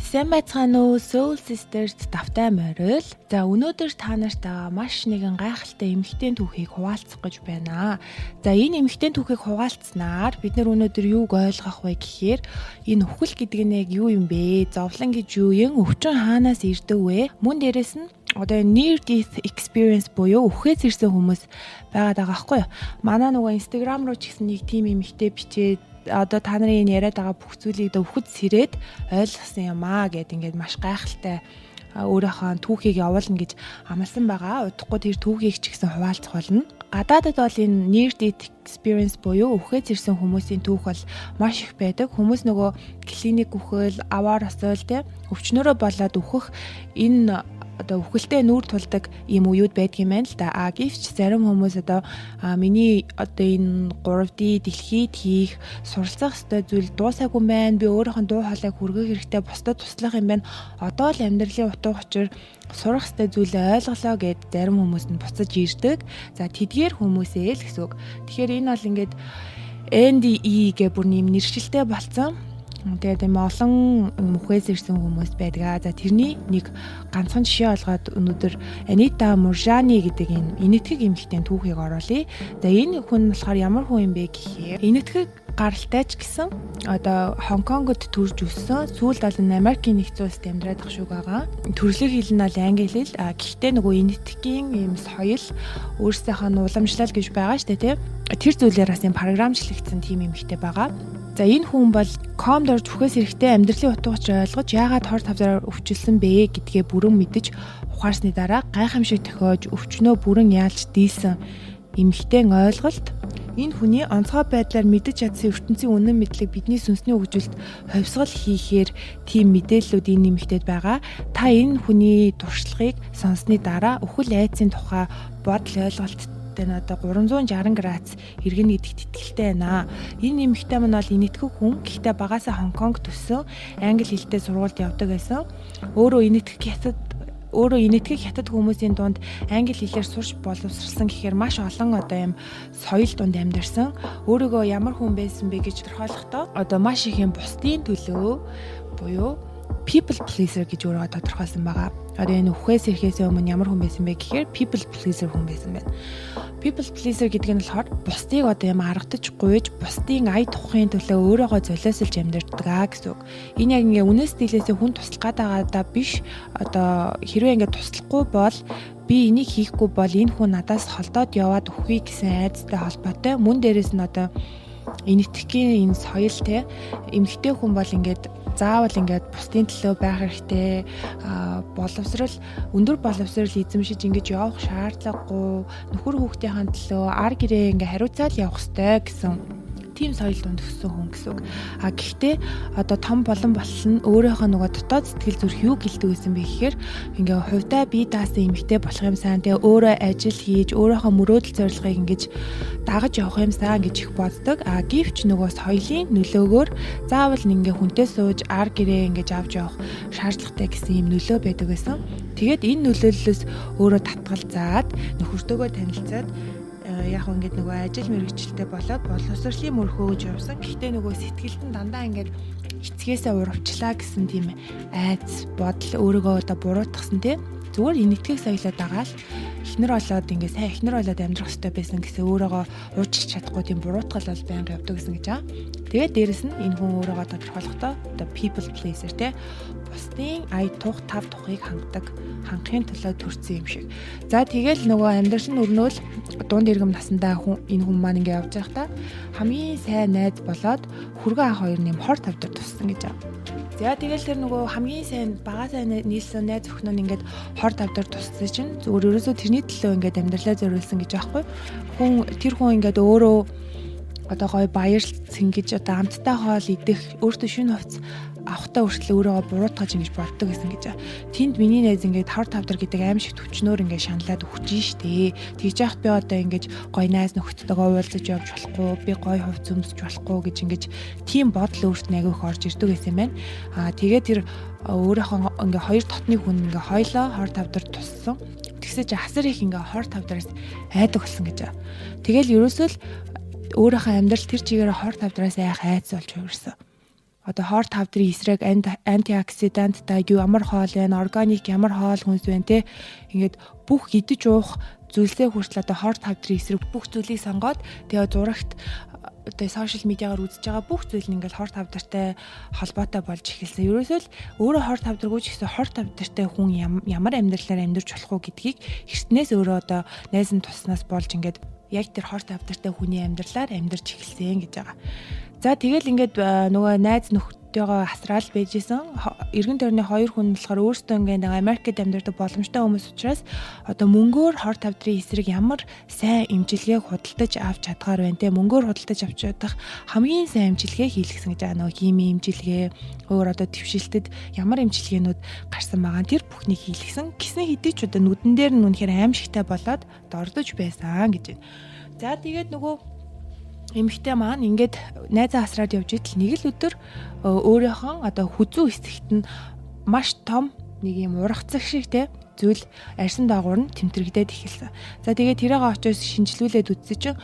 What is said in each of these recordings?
Сайн байцгаана уу Soul Sisters давтай морил. За өнөөдөр та нартай маш нэгэн гайхалтай эмэгтэй түүхийг хуваалцах гэж байна. За энэ эмэгтэй түүхийг хуваалцснаар бид нар өнөөдөр юуг ойлгох вэ гэхээр энэ үхэл гэдэг нь яг юу юм бэ? Зовлон гэж юу юм? Өвчин хаанаас ирдэг вэ? Мөн дээрэс нь одоо near death experience буюу үхээс ирсэн хүмүүс байгаад байгаа байхгүй юу? Манай нөгөө Instagram руу ч гэсэн нэг тим эмэгтэй бичээд одоо та нарын энэ яриад байгаа бүх зүйлийг өвхөд сэрээд ойлгосон юм аа гэд ингээд маш гайхалтай өөрийнхөө түүхийг явуулна гэж амласан байгаа. Удахгүй тэр түүхийг ч гэсэн хуваалцах болно. Гадаадд бол энэ near death experience буюу үхээс ирсэн хүмүүсийн түүх бол маш их байдаг. Хүмүүс нөгөө клиник үхэл, аваар осол тэ өвчнөрөө болоод үхэх энэ одоо үхэлтэй нүүр тулдаг ийм үеуд байдаг юм байна л да. Гэвч зарим хүмүүс одоо миний одоо энэ 3D дэлхийд хийх суралцах ёстой зүйл дуусаагүй байна. Би өөрийнхөө дуу хоолойг хүргэх хэрэгтэй, бусдад туслах юм байна. Одоо л амьдралын утга учир сурах ёстой зүйлээ ойлголоо гэд зарим хүмүүс нь буцаж ирдэг. За тэдгээр хүмүүсээ л гэсэн үг. Тэгэхээр энэ бол ингээд NDE гэх бүр нэм нэршилтэй болсон. Тэгээд юм олон үхээс ирсэн хүмүүс байдаг. За тэрний нэг ганцхан жишээ олгоод өнөөдөр Анита Муржани гэдэг энэ энэтхэг эмэгтэй түүхийг оруулъя. За энэ хүн болохоор ямар хүн юм бэ гэхээр энэтхэг гаралтай ч гэсэн одоо Хонконгод төрж өссөн. Сүүлд бол Америкийн нэгдсэн улсад амьдраад ах шүүг байгаа. Төрөлх хэл нь бол англи хэл. Гэхдээ нөгөө энэтхэгийн ийм соёл өөрсдийнхөө нь уламжлал гэж байгаа шүү дээ, тийм. Тэр зүйлээр бас юм програмчлагдсан тим эмэгтэй байгаа. За энэ хүн бол комд орж үхээс эрэхтэй амьдралын утга учир ойлгож яагаад хор тавдраар өвчлсөн бэ гэдгээ бүрэн мэдэж ухаарсны дараа гайхамшиг тохиож өвчнөө бүрэн яалж дийлсэн эмэгтэйн ойлголт энэ хүний онцгой байдлаар мэдэж чадсан ертөнцийн үнэн мэдлэг бидний сүнсний хөгжилд хувьсгал хийхээр тийм мэдээллүүд энэ эмэгтэйд байгаа. Та энэ хүний туршлагыг сонссны дараа үхэл айдсын тухай бодол ойлголт одоо 360 градус эргэнэ гэдэгт итгэлтэй байна. Энэ эмэгтэй маань бол энэтхэг хүн. Гэхдээ багаасаа Хонконг төссөн англи хэлтэй сургуульд явдаг байсан. Өөрөө энэтхэг хятад хүмүүсийн дунд англи хэлээр сурч боловсрсан гэхээр маш олон одоо юм соёл дунд амьдарсан. Өөрийгөө ямар хүн байсан бэ гэж тодорхойлохдоо одоо маш их юм бусдын төлөө буюу people pleaser гэж өөрийгөө тодорхойлсон байгаа. Одоо энэ үхээс ирэхээс өмнө ямар хүн байсан бэ гэхээр people pleaser хүн байсан байна. People pleaser гэдэг нь болохоор бусдыг одоо юм аргадаж гуйж, бусдын ая туххын төлөө өөрийгөө золиослж амьдардаг гэсэн үг. Энэ яг ингээ үнэс дийлээсээ хүн туслах гадаагаадаа биш. Одоо хэрвээ ингээ туслахгүй бол би энийг хийхгүй бол энэ хүн надаас холдоод яваад үхвээ гэсэн айдастай холбоотой. Мөн дээрээс нь одоо энэтхэгийн энэ соёл те эмэгтэй хүн бол ингээд заавал ингээд бусдын төлөө байх хэрэгтэй, боловсрал өндөр боловсрал эзэмшиж ингэж явах шаардлагагүй, нөхөр хүүхдийн төлөө ар гэрээ ингээ хариуцаад явах хэрэгтэй гэсэн тийм соёл донд өссөн хүн гэсэн үг. Гэхдээ одоо том болон болсон өөрийнхөө нөгөө дотоод сэтгэл зүрх юу гэлдэг байсан бэ гэхээр ингээ хувьдаа бие даасан эмэгтэй болох юмсан тэгээ өөрөө ажил хийж өөрийнхөө мөрөөдөл зорилгыг ингэж дагаж явах юмсан гэж их боддог. Гэвч нөгөө соёлын нөлөөгөөр заавал ингээ хүнтэй сууж ар гэрээ ингэж авч явах шаардлагатай гэсэн юм нөлөө байдаг байсан. Тэгээд энэ нөлөөллөөс өөрөө татгалзаад нөхөртөөгөө танилцаад яг ингээд нөгөө ажил мэргэжилтэй болоод боловсролын мөрхөө гэж явсан. Гэхдээ нөгөө сэтгэлд нь дандаа ингээд эцгээсээ урвчлаа гэсэн тийм айц бодол өөрийгөө одоо буруутгасан тийм. Зүгээр энэтхэг соёлоо дагаал эхнэр болоод ингээд сайн эхнэр болоод амьдрах хэрэгтэй байсан гэсэн өөрийгөө уучлах чадахгүй тийм буруутгал бол байнга явдаг гэсэн гэж байгаа. Тэгээд дээрэс нь энэ хүн өөрийгөө тодорхойлохдоо одоо people pleaser тийм. Бусдын ая тух тав тухыг хангахын төлөө төрсэн юм шиг. За тэгэл нөгөө амьдрал нь өрнөөл дунд иргэм насандаа энэ хүн маань ингээ явж байхдаа хамгийн сайн найз болоод хүргэн ах хоёр нэм хор тавдар туссан гэж байна. За тэгэл тэр нөгөө хамгийн сайн багасаа нийлсэн найз өхнөө ингээд хор тавдар туссан чинь зүгээр ерөөсөө тэрний төлөө ингээд амьдралаа зориулсан гэж байхгүй. Тэр хүн ингээд өөрөө одоо гоё баяр сэнгэж одоо амттай хоол идэх өөртөө шүн хувцас авахтаа хүртэл өөрийгөө буруутгаж ингэж боддог гэсэн гэж. Тэнд миний найз ингээд хор тавдар гэдэг аим шиг төвчнөр ингээд шаналаад өгч штэ. Тэгж яхад би одоо ингэж гоё найз нөхдөдөө уулзаж явж болохгүй, би гоё хувцас өмсөж болохгүй гэж ингэж тийм бодол өөрт нь агиох орж ирдэг гэсэн юм байна. Тэгээд тэр өөрийнхөө ингээд хоёр дотны хүн ингээд хойлоо хор тавдар туссан. Тэгсэж асар их ингээд хор тавдараас айдаг болсон гэж. Тэгэл ерөөсөө л өөрийнхөө амьдрал тэр чигээр хор тавдраас айх айц болж хувирсан. одоо хорт хавдрын эсрэг антиоксидант ямар хоол байна, органик ямар хоол хүнс байна те. Ингээд бүх идэж уух зүйлсээ хүртэл одоо хорт хавдрын эсрэг бүх зүйлийг сонгоод тэгээ зурагт одоо сошиал медиагаар үзэж байгаа бүх зүйл нь ингээл хорт хавдартай холбоотой болж эхэлсэн. Ерөөсөө л өөрөө хорт хавдаргүй ч гэсэн хорт хавдартай хүн ямар амьдралаар амьдарч болох уу гэдгийг эртнээс өөрөө одоо найз нь туснаас болж ингээд яг тэр хорт хавдартай хүний амьдралаар амьдарч эхэлсэн гэж байгаа. За тэгэл ингээд нөгөө найз нөхдөйгөө асраал байжсэн. Эргэн тойрны хоёр хүн болохоор өөрсдөө ингээд Америкт амьдардаг боломжтой хүмүүс учраас одоо мөнгөөр хорт хавдрын эсрэг ямар сайн эмчилгээг худалдаж авч чадгаар байна те. Мөнгөөр худалдаж авч чадах хамгийн сайн эмчилгээ хийлгсэн гэж байгаа. Нөгөө химийн эмчилгээ, өөр одоо твшилтэд ямар эмчилгээнүүд гарсан байгаа. Тэр бүхнийг хийлгсэн. Гисэн хэдий ч одоо нүдэн дээр нь үнэхээр аимшигтай болоод дордож байсан гэж байна. За тэгээд нөгөө эмэгтэй маань ингээд найзаа асраад явж идэл нэг л өдөр өөрийнхөө одоо хүзүү хэсэгт нь маш том нэг юм ургацэг шиг те зүйл арьсан доогуур нь тэмтэрэгдээд эхэлсэн. За тэгээд тэрийг очиос шинжилүүлээд үзсэн чинь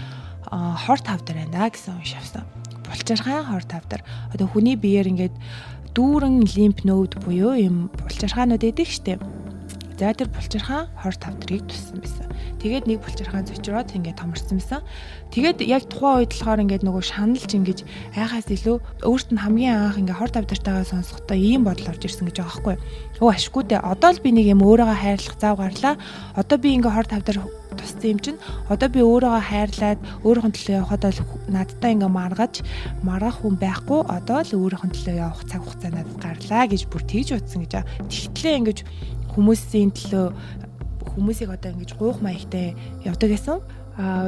хорт хавдар байна гэсэн уншавсан. Булчирхайн хорт хавдар. Одоо хүний биеэр ингээд дүүрэн лимф нод буюу юм булчирхаанууд эдэг штеп. За тэр булчирхаан хорт хавдрыг туссан байсан. Тэгээд нэг булчирхаан зочроод ингээд томорсон байсан. Тэгээд яг тухайн үед болохоор ингээд нөгөө шаналж ингэж айхаас илүү өөрт нь хамгийн анх ингээд хорт хавдартайгаа сонсохдоо ийм бодол орж ирсэн гэж байгаа байхгүй. Өө ашгүй дээ. Одоо л би нэг юм өөрийгөө хайрлах зав гарлаа. Одоо би ингээд хорт хавдар туссан юм чинь одоо би өөрийгөө хайрлаад өөрийнхөө төлөө явахад бол надтай ингээ маргах хүн байхгүй одоо л өөрийнхөө төлөө явах цаг хугацаа надад гарлаа гэж бүр тэгж утсан гэж байгаа. Тэгтлээ ингэж хүмүүсийг одоо ингэж гуух маягтай явдаг гэсэн.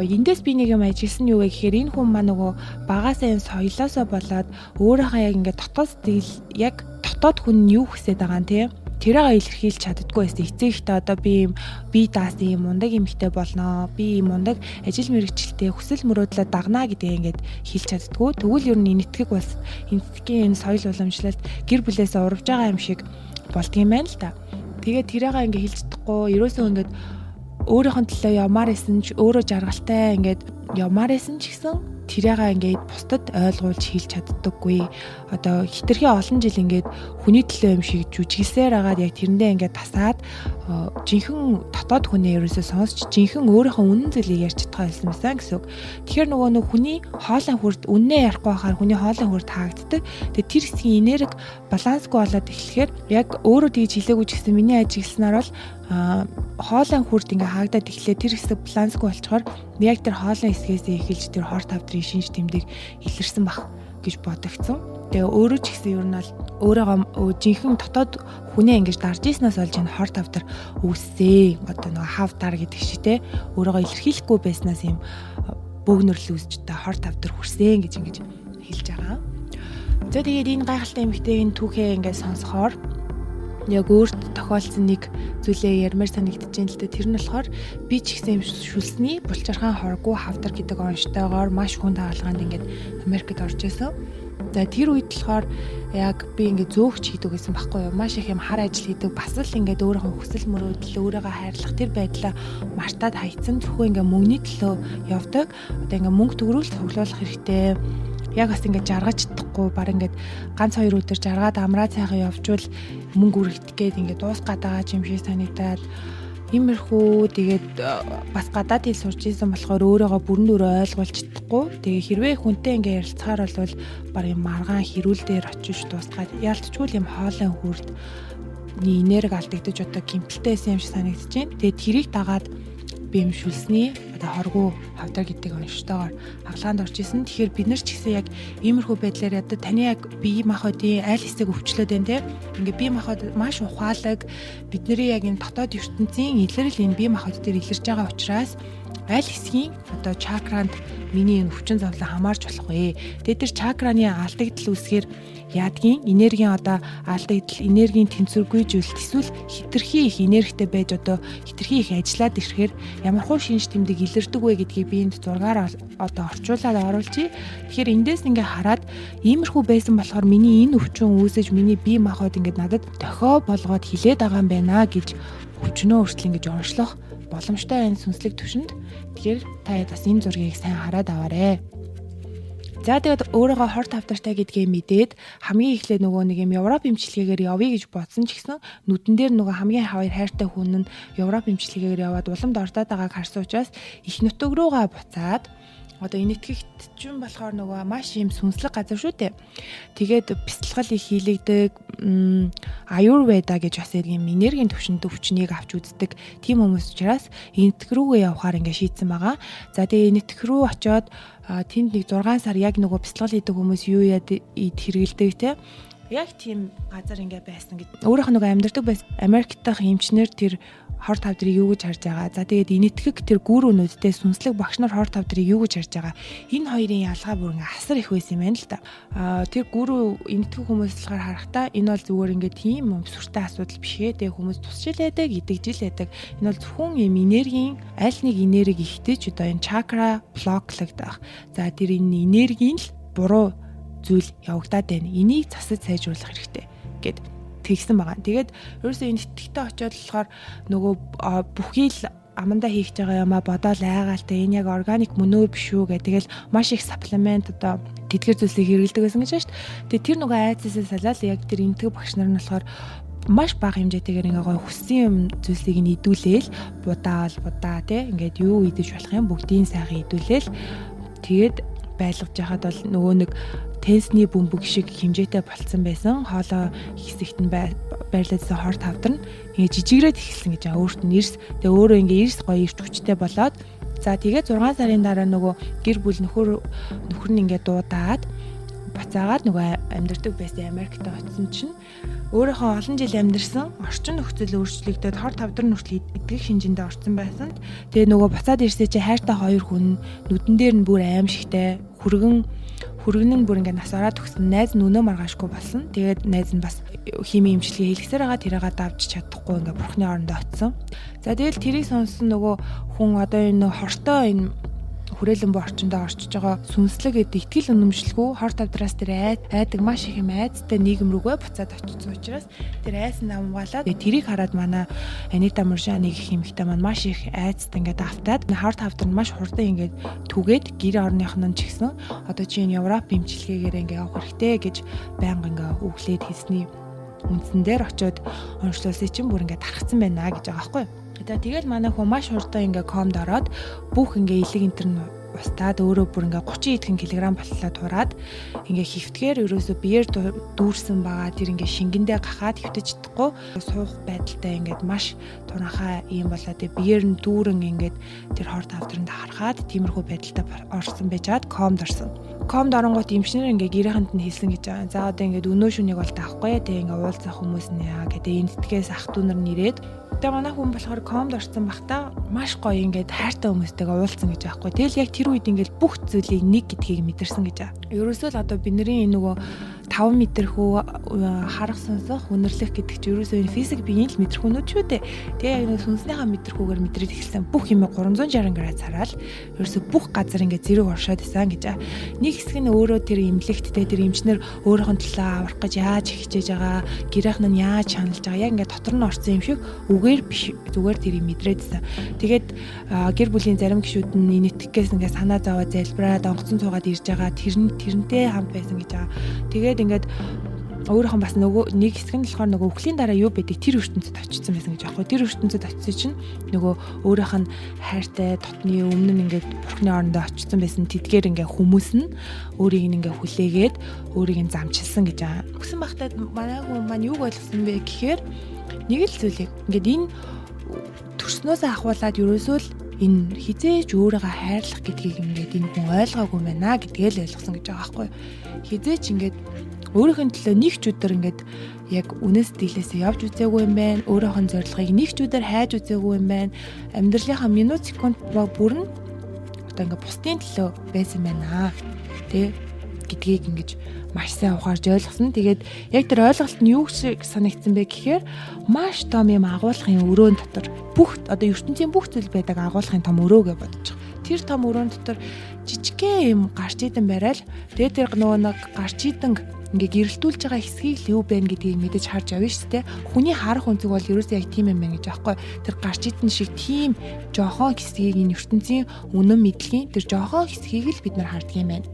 Эндээс би нэг юм ажилласан юу вэ гэхээр энэ хүн маа нөгөө багаасаа энэ соёлоосоо болоод өөрийнхөө яг ингээд дотоод хүн нь юу хүсэж байгаа нь тийм тэрийг илэрхийлж чаддаггүй байсан. Эцэг ихтэй одоо би даасан юм мундаг эмэгтэй болноо. Би мундаг ажил мэргэжилтэй хүсэл мөрөөдлөө дагнаа гэдгээ ингээд хэлж чаддаггүй. Тэгвэл ер нь энэтхэг бас энэтхгийн энэ соёл уламжлалт гэр бүлээсээ урвж байгаа юм шиг болдгийм байна л да. Тэгээд тэрийг ингээд хэлж чадахгүй. Ерөөсөө ингээд өөрийнхөө төлөө явмаар исэн ч өөрөө жаргалтай ингээд явмаар исэн ч гэсэн тэрийг ингээд бусдад ойлгуулж хэлж чаддаггүй. Одоо хитрхи олон жил ингээд хүний төлөө юм шиг жүжиглсээр агаад яг тэрэндээ ингээд тасаад жинхэнэ дотоод хүнээ ерөөсөө сонсч жинхэнэ өөрийнхөө үнэн зүйлийг ярьж чадхаа хэлсэн байсан гэсэн үг. Тэгэхээр нөгөө хүний хоолой хүрд үннээ ярихгүй байхаар хүний хоолой хүрд хаагддаг. Тэгээ тэр хэсгийн энерги балансгүй болоод эхлэхээр яг өөрөө тэгж хэлээгүй ч гэсэн миний ажигласнаар бол хоолой хүрд ингээ хаагдаад эхлэе тэр хэсэг балансгүй болчоор яг тэр хоолой хэсгээс эхэлж тэр хорт хавдрын шинж тэмдэг илэрсэн бах гэж бодогдсон. Тэгээ өөрөө ч гэсэн ер нь бол өөрийгөө жинхэнэ дотоод хүнээ ингэж дарж ийснээс олж энэ хорт хавдар үүссэн. Одоо нөгөө хавдар гэдэг шиг те өөрийгөө илэрхийлэхгүй байснаас юм бөөгнөрлөл үүсч та хорт хавдар хүрсэн гэж ингэж хэлж байгаа. За тэгээд энэ гайхалтай эмэгтэйгийн түүхээ ингээд сонсохоор яг өөрт тохиолдсон нэг зүйлээ ярмаар санагдаж байна л да. Тэр нь болохоор би ч гэсэн юм шүлсний булчирхаан хоргүй хавдар гэдэг онцтойгоор маш хүнд хаалганд ингээд Америкт орж исэн. За тэр үед болохоор яг би ингээд зөөгч хийдэг гэсэн байхгүй юу. Маш их юм хар ажил хийдэг. Бас л ингээд өөрийнхөө хүсэл мөрөөдөл өөрийгөө хайрлах тэр байдлаа мартаад хайцсан тэрхүү ингээд мөнгөний төлөө явдаг. Одоо ингээд мөнгө төгрөглөлт цуглуулах хэрэгтэй. Яг бас ингээд жаргаж чадахгүй баг ингээд ганц хоёр өдөр жаргаад амраа цайхан явжвал мөнгө үргэлт гээд ингээд дуусгаад байгаа юм шиг санагдаад иймэрхүү тэгээд бас гадаад хэл сурч ийсэн болохоор өөрийгөө бүрэн дүрээ ойлгуулж чадахгүй. Тэгээ хэрвээ хүнтэй ингээд ярилцахаар бол баг юм маргаан хэрүүл дээр очиж дуусгаад яалтчгүй юм хоолой хүрд энерги алдагдаж одоо гимтэлтэйсэн юм шиг санагдаж байна. Тэгээд тэрийг дагаад би юм шүлсний одоо хоргоо хавдар гэдэг онцтойгоор хаалганд орж исэн. Тэгэхээр бид нар ч гэсэн яг иймэрхүү байдлаар одоо таны яг бие махбодын аль хэсэг өвчлөөд байна те. Ингээ бие махбод маш ухаалаг бидний яг энэ дотоод ертөнцийн илэрэл энэ бие махбод дээр илэрж байгаа учраас аль хэсгийн одоо чакранд миний энэ өвчин зовлон хамаарч болох вэ? Тэгээд тэр чакраны алдагдал үүсгээр яадгийн энергийн одоо алдагдал, энергийн тэнцвэргүйжүүлэлт эсвэл хитрхи их энергитэй байж одоо хитрхи их ажиллаад ирэхээр ямархуу шинж тэмдэг илэрдэг вэ гэдгийг би энд зургаар одоо орчуулаад оруулъя. Тэгэхээр эндээс ингээ хараад иймэрхүү байсан болохоор миний энэ өвчин үүсэж миний бие махбод ингээ надад дохио болгоод хилээд байгаа юм байна гэж өвчнөө хүртэл ингээ онцлох боломжтой энэ сүнслэг төвшөнд. Тэгэхээр та бас энэ зургийг сайн хараад аваарэ. За тэгээд өөрийгөө хор тавтартай гэдгээ мэдээд хамгийн эхлээд нөгөө нэг юм Европ эмчилгээгээр явъя гэж бодсон ч гэсэн нүдэн дээр нөгөө хамгийн хоёр хайртай хүн нь Европ эмчилгээгээр яваад уламд ордоод байгааг харсан учраас их нутаг руугаа буцаад одоо энэтхэгт ч юм болохоор нөгөө маш юм сүнслэг газар шүү дээ. Тэгээд бясалгал их хийлэгдэг аюрведа гэж бас юм энергийн төвчнийг авч үздэг тийм хүмүүс учраас энэтхэг рүүгээ явахаар ингээ шийдсэн байгаа. За тэгээд энэтхэг рүү очиод тэнд нэг 6 сар яг нөгөө бясалгал хийдэг хүмүүс юу яд хэрэгэлдэг те. Яг тийм газар ингээ байсан гэж. Өөрөөх нь нөгөө амьдардаг байсан Америкт дах эмчнэр тэр хор тавдрыг юу гэж харж байгаа. За тэгээд энэтхэг тэр гүр өнөдтэй сүнслэг багш нар хор тавдрыг юу гэж харж байгаа. Энэ хоёрын ялгаа бүр ингээ асар их байсан юм байна л да. Тэр гүр энэтхэг хүмүүс болохоор харахтаа энэ бол зүгээр ингээ тийм сүртэй асуудал биш ээ. Тэгээд хүмүүс тусчил байдаг, идэгжил байдаг. Энэ бол зөвхөн юм энергийн аль нэг энерги ихтэй ч одоо энэ чакра блоклагдах. За тэр энэ энергийн л буруу зүйл явагдаад байна. Энийг засаж сайжруулах хэрэгтэй гэд тэгсэн байгаа. Тэгээд ерөөсөө энэ итгэвтэй очиод болохоор нөгөө бүхий л амандаа хийх байгаа юмаа бодоол айгаалтай энэ яг органик мөн үү биш үү гэх тэгэл маш их саплимент одоо тэдгэр зүйлсийг хэрэглэдэг байсан гэж байна шүү дээ. Тэгээд тэр нөгөө айцсээс салаад яг тэр эмтэг багш нар нь болохоор маш бага хэмжээтэйгээр ингээ гоё хүссэн юм зүйлсийг нь идүүлээл будаа тий ингээд юу идэж болох юм бүгдийн сайхан идүүлээл тэгээд байлгаж яхад бол нөгөө нэг тенсний бөмбөг шиг хэмжээтэй болцсон байсан. Хоолой хэсэгт нь байрлаадсан хор тавдар нь ингээ жижигрээд эхэлсэн гэж байгаа. Өөрт нь эрс тэгээ өөрөө ингээ эрс гоё ирч хүчтэй болоод за тэгээ 6 сарын дараа нөгөө гэр бүл нөхөр нь ингээ дуудаад буцаагаад нөгөө амьдардаг байсан Америкт очсон чинь өөрийнхөө олон жил амьдарсан орчин нөхцөл өөрчлөгдөд хор тавдар нүртэл идэх шинжиндээ орсон байсан. Тэгээ нөгөө буцаад ирсээ чи хайртай хоёр хүн нүдэн дээр нь бүр аимшигтай хүргэн нь бүр ингээд нас ороод өгсөн найз нь өнөө маргаашгүй болсон. Тэгээд найз нь бас химийн эмчилгээ хийлгсээр байгаа тэрийгээ давж чадахгүй ингээд бурхны орондоо очсон. За тэгэл тэрийг сонссон нөгөө хүн одоо энэ хортой энэ хүрээлэн боо орчиндөө орчиж байгаа сүнслэг гэдэг итгэл үнэмшилгүй хор тавдраас тэр айдаг маш их юм айцтай нийгэм рүүгээ буцаад очсон учраас тэр айсан намгаалаад тэрийг хараад манай Анита Муршаны гэх эмэгтэй маань маш их айцтай ингээд автаад хор тавдар нь маш хурдан ингээд түгээд гэр орных нь ч гэсэн одоо чи энэ Европ эмчилгээгээр ингээд явах хэрэгтэй гэж байнга ингээд өглөөд хэлсний үндсэн дээр очиод онцлуулсан чинь бүр ингээд тархацсан байна гэж байгаа байхгүй юу. Тэгэл манай хүн маш хурдан ингээ комд ороод бүх ингээ илэг энтер нь устаад өөрөө бүр ингээ 30 эдхэн килограмм боллоо тураад ингээ хөвтгээр ерөөсөө биеэр дүүрсэн байгаа тэр ингээ шингэндээ гахаад хөвтөж чадахгүй суух байдалтай ингээд маш турхаа юм болоо тэг биеэр нь дүүрэн ингээд тэр хор тавдранд харахад тиймэрхүү байдалтай орсон байжгаад комд орсон. Комд оронгууд эмчнэр ингээ гэрээхэнд нь хэлсэн гэж байгаа. За одоо ингээ өнөө шүнийг бол таахгүй тэг ингээ уулзах хүмүүс нэ гэдэг энэтгэс ах トゥ нар нэрээд тэгээ манай хүн болохоор комд орсон бахта маш гоё ингээд хайртай хүмүүстэйгээ уулзсан гэж аахгүй. Тэгэл яг тэр үед ингээд бүх зүйлийг нэг гэдгийг мэдэрсэн гэж аа. Ерөөсөө л одоо бидний энэ нөгөө 5 метрхүү харах сонсох үнэрлэх гэдэг чинь ерөөсөө энэ физик биеийн л метрхүүнүүд шүү дээ. Тэгээ яг нэг сүнснийхаа метрхүүгээр мэдрээд эхэлсэн бүх юм 360 градус хараад ерөөсөө бүх газар ингээд зэрэг оршоод исэн гэж аа. Нэг хэсэг нь өөрөө тэр имлэгттэй тэр эмчнэр өөрийнх нь төлөө аврах гэж яаж хичээж байгаа, гэрийнх нь яаж чаналж байгаа яг ингээд дотор нь орсон юм шиг үгээр биш зүгээр тэрийг мэдрээдсэн. Тэгээд гэр бүлийн зарим гишүүд нь энэтхгээс ингээд санаа зовоо залбираад онгоцон цуугаад ирж байгаа тэрнтэй хамт байсан гэж байгаа. Тэгээд ингээд өөрөөхөн бас нөгөө нэг хэсэг нь болохоор нөгөө өвхлийн дараа юу байдаг тэр ертөнцид очсон байсан гэж аахгүй. Тэр ертөнцид очсон чинь нөгөө өөрөөх нь хайртай дотны өмнө нь ингээд бурхны орондоо очсон байсан тэдгээр ингээд хүмүүс нь өөрийг ингээд хүлээгээд өөрийг нь замчилсан гэж байгаа. Өгсөн багтаад манай хүн маань юуг ойлгосон бэ гэхээр нэг л зүйлийг ингээд энэ төрснөөсөө ахуулаад ерөөсөө л энэ хизээж өөрийгөө хайрлах гэдгийг ингээд энэ хүн ойлгоогүй байна гэдгээ л ойлгосон гэж байгаа байхгүй. Хизээч ингээд өөрийнхөө төлөө нэг ч өдөр ингээд яг үнэс сэтгэлээсээ явж үзээгүй юм байна. Өөрийнхөө зорилгыг нэг ч өдөр хайж үзээгүй юм байна. Амьдралынхаа минут секунд бүр нь одоо ингээд бусдын төлөө байсан байна. Тэ гэдгийг ингэж маш сайн ухаарж ойлгосон. Тэгээд яг тэр ойлголт нь юу шиг санагдсан бэ гэхээр маш том юм агуулгын өрөөнд дотор бүх одоо ертөнцийн бүх зүйл байдаг агуулгын том өрөө гэж бодож байгаа. Тэр том өрөөнд дотор жижигхэн юм гарч идэм барайл. Тэгээд тэр нөгөө нэг гарч идэнг ингээ гэрэлтүүлж байгаа хэсгийг л юу байна гэдгийг мэдэж харж авна шүү дээ. Хүний харах өнцөг бол ерөөсөө яг тийм юм байна гэж аахгүй. Тэр гарч идэн шиг тийм жоохон хэсгийг энэ ертөнцийн үнэн мэдлэгийн тэр жоохон хэсгийг л бид нар хардаг юм байна.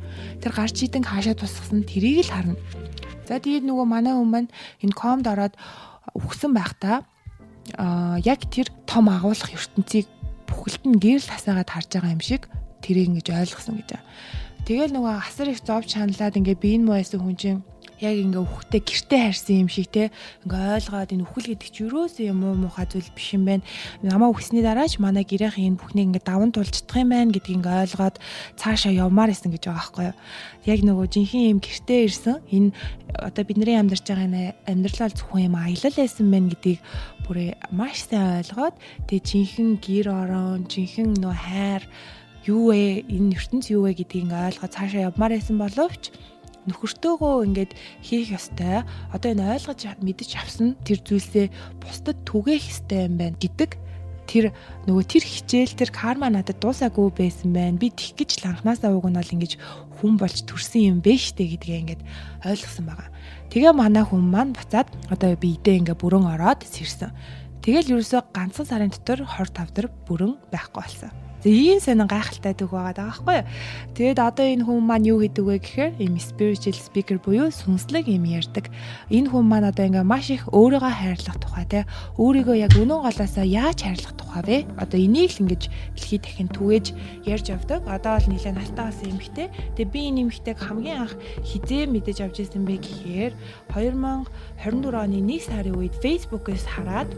Тэр гарч идэн хаашаа тусгасан тэрийг л харна. За тэгээд нөгөө манай хүмүүс маань энэ комд ороод үхсэн байхдаа яг тэр том агуулгах ертөнцийг бүхэлд нь гэрэл хасаагаад харж байгаа юм шиг тэрийг ингэж ойлгосон гэж. Тэгэл нөгөө асар их зовж шаналаад ингээ биеийн муусан хүн чинь яг ингээ үхтэй гэртээ харьсан юм шиг те ингээ ойлгоод энэ үхэл гэдэг чи юурөөсөө юм уу муухай зүйл биш юм байна. Намаа үхсний дараач манай гэрийнхэн энэ бүхнийг ингээ даван тулждах юм байна гэдгийг ингээ ойлгоод цаашаа явмаар исэн гэж байгаа байхгүй юу. Яг нөгөө жинхэнэ юм гэртээ ирсэн энэ одоо бидний амьдарч байгаа энэ амьдралаа зөвхөн юм аялал байсан байна гэдгийг бүрээ маш сайн ойлгоод тэгээ жинхэнэ гэр орон жинхэнэ нөгөө хайр юу вэ энэ ертөнц юу вэ гэдгийг ингээ ойлгоод цаашаа явмаар байсан боловч нөхөртөөгөө ингээд хийх ёстой. Одоо энэ ойлгож мэдэж авсан тэр зүйлсээ бусдад түгээх ёстой юм байна гэдэг тэр нөгөө тэр хичээл тэр карма надад дуусаагүй байсан байна. Би тих гэж л анханасаа уг нь бол ингэж хүн болж төрсэн юм бэ штэ гэдгээ ингээд ойлгосон байгаа. Тэгээ манай хүн маань буцаад одоо биедээ ингээ бүрэн ороод сэрсэн. Тэгэл ерөөсөө ганцхан сарын дотор 25 бүрэн байхгүй болсон. Ийм сонин гайхалтай үг байгаа байхгүй юу. Тэгээд одоо энэ хүн маань юу гэдэг вэ гэхээр ийм spiritual speaker буюу сүнслэг юм ярьдаг. Энэ хүн маань одоо ингээ маш их өөрийгөө хайрлах тухай те өөрийгөө яг үнэн голоосоо яаж хайрлах тухай вэ? Одоо энийг л ингэж дэлхийд дахин түгээж ярьж явдаг. Одоо бол нэлээд настай болсон эмэгтэй. Тэгээд би энэ эмэгтэйг хамгийн анх хизээ мэдэж авч ирсэн бэ гэхээр 2024 оны 1 сарын үед Facebook-ээс хараад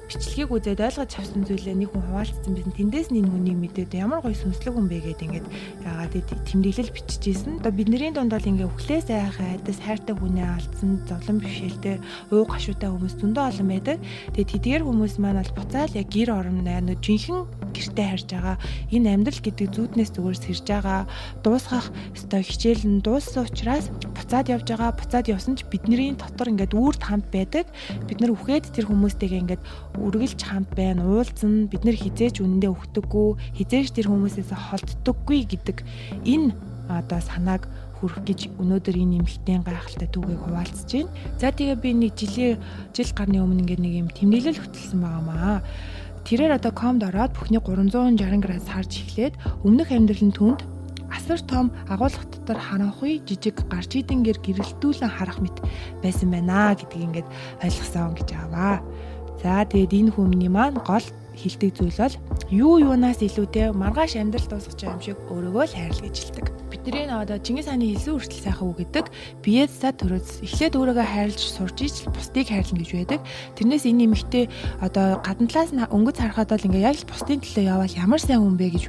бичлэгийг үзээд ойлгож авсан зүйлээ нэг хүн хуваалцсан байсан. Тэндээс нь энэ хүнийг мэдээд ямар гоё сүнслэг хүн бэ гэдэг ингээд яагаад тэмдэглэл биччихсэн. Одоо бидний дунд бол ингээ өглөө сайхан айдас хайртай хүнээ алдсан зовлон бишэлтэй уу гашуутай хүмүүс зөндөө олон байдаг. Тэгээд тэдгээр хүмүүс маань бол буцаал яг гэр орон нөө жинхэнэ гэртээ харж байгаа. Энэ амьдрал гэдэг зүүднээс зүгээр сэрж байгаа. Дуусгах ёстой хичээл нь дууссан учраас буцаад явж байгаа. Буцаад явсан ч бидний дотор ингээд үрд хамт байдаг. Бид нар үхээд тэр хүмүүстэйгээ ингээд үргэлж хамт байна, уулзна, бид нэр хизээж үнэндээ өгдөггүй, хизээж тэр хүмүүсээс холддоггүй гэдэг энэ одоо санааг хүрэх гэж өнөөдөр энэ эмэгтэй гайхалтай түүхийг хуваалцаж байна. За тэгээ би нэг жил гарны өмнө ингээд нэг юм тэмдэглэл хөтөлсөн байгаамаа. Тэрээр одоо комд ороод бүхний 360 градус харж эхлээд өмнөх амьдралын түнд асар том агуулгах дотор харанхуй жижиг гарч идэнгээр гэрэлтүүлэн харах мэт байсан байна гэдгийг ингээд ойлгосон гэж аваа. За тэгээд энэ хүмүүний маань гол хэлдэг зүйл бол юунаас илүүтэй маргааш амьдрал дуусгаж байгаа юм шиг өөрийгөө л хайрл гэж хэлдэг. Бидний одоо Чингис хааны хэлсэн хүртэл сайхан үг гэдэг биеэсээ төрөөс эхлээд өөрийгөө хайрлж сурч иж бусдыг хайрлна гэж байдаг. Тэрнээс энэ эмэгтэй одоо гадна талаас нь өнгөц харахад бол ингээ яг л бусдын төлөө явал ямар сайн хүн бэ гэж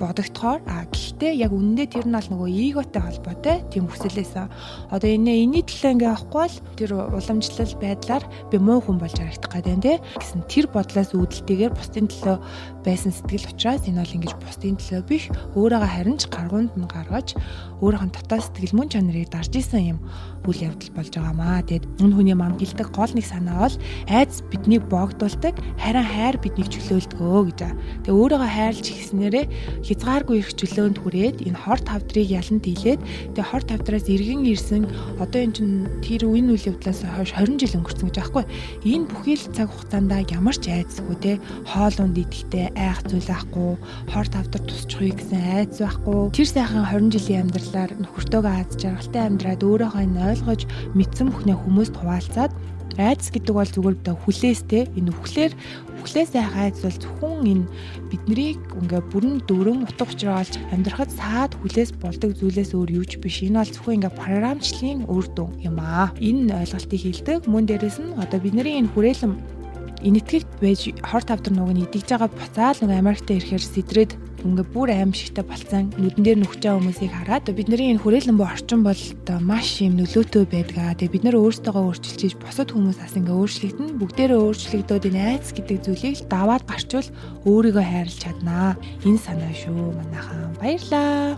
бодогдохоор гэхдээ яг үнэндээ тэр нь бол нөгөө эготой холбоотой тийм хүсэлээсэн. Одоо энэний төлөө ингээ авахгүй л тэр уламжлал байдлаар би муу хүн болж харагдах гэдэг нь гэсэн тэр бодлоос үүдэлтэйгээр бусдын төлөө байсан сэтгэл учраас энэ бол ингэж бусдын төлөө биш өөрийгөө харин ч гаргуунд нь гаргаж өөрийнх нь дотоод сэтгэл мөн чанарыг дарж исэн юм үйл явдал болж байгаамаа. Тэгэд энэ хүний мам гэлдэг гол нэг санаа бол айдас биднийг боогдуулдаг, харин хайр биднийг чөлөөлдгөө гэж. Тэгээ өөрийгөө хайрлж ихснээрээ хязгааргүй их чөлөөнд хүрээд энэ хор тавдрыг ялан дийлээд тэгээ хор тавдраас эргэн ирсэн одоо энэ чинь тэр үеийн үйл явдлаас хойш 20 жил өнгөрсөн гэж аахгүй. Энэ бүхий л цаг хугацаанд ямар ч айдасгүй те хоолунд идэхтэй айх зүйл байхгүй, хор тавдар тусчихгүй гэсэн айдас байхгүй. Тэр сайхан 20 жилийн амьдралаар нөхөртөөгөө аз жаргалтай амьдраад өөрөөхөө ойлгож мэдсэн бүхнээ хүмүүст хуваалцаад айдас гэдэг бол зүгээр хүлээстэй энэ үхлээс айх айдас бол зөвхөн энэ биднийг ингээ бүрэн дөрөн утга учраа олж амьдрахад саад хүлээс болдог зүйлээс өөр юуч биш. Энэ бол зөвхөн ингээ програмчлалын үр дүн юм аа. Энэ ойлголтыг хэлдэг. Мөн дээрэс нь одоо бидний энэ хүрээлэн энэтхэгт байж хор тавдар нуг нь идэж байгаа буцаал нэг Америкт ирэхээр сэдрээд ингээ бүр аимшигтай болцсон нүдэн дээр нүхэж байгаа хүмүүсийг хараад бидний энэ хүрээлэн бо орчин бол маш юм нөлөөтэй байдгаа. Тэгээ бид нэр өөрсдөө өөрчилж босод хүмүүсээс ингээ өөрчлөгдөн бүгдээрээ өөрчлөгдөөд энэ айц гэдэг зүйлийг даваад гарчвал өөрийгөө хайрлаж чаднаа. Энэ санаа шүү манайхан. Баярлаа.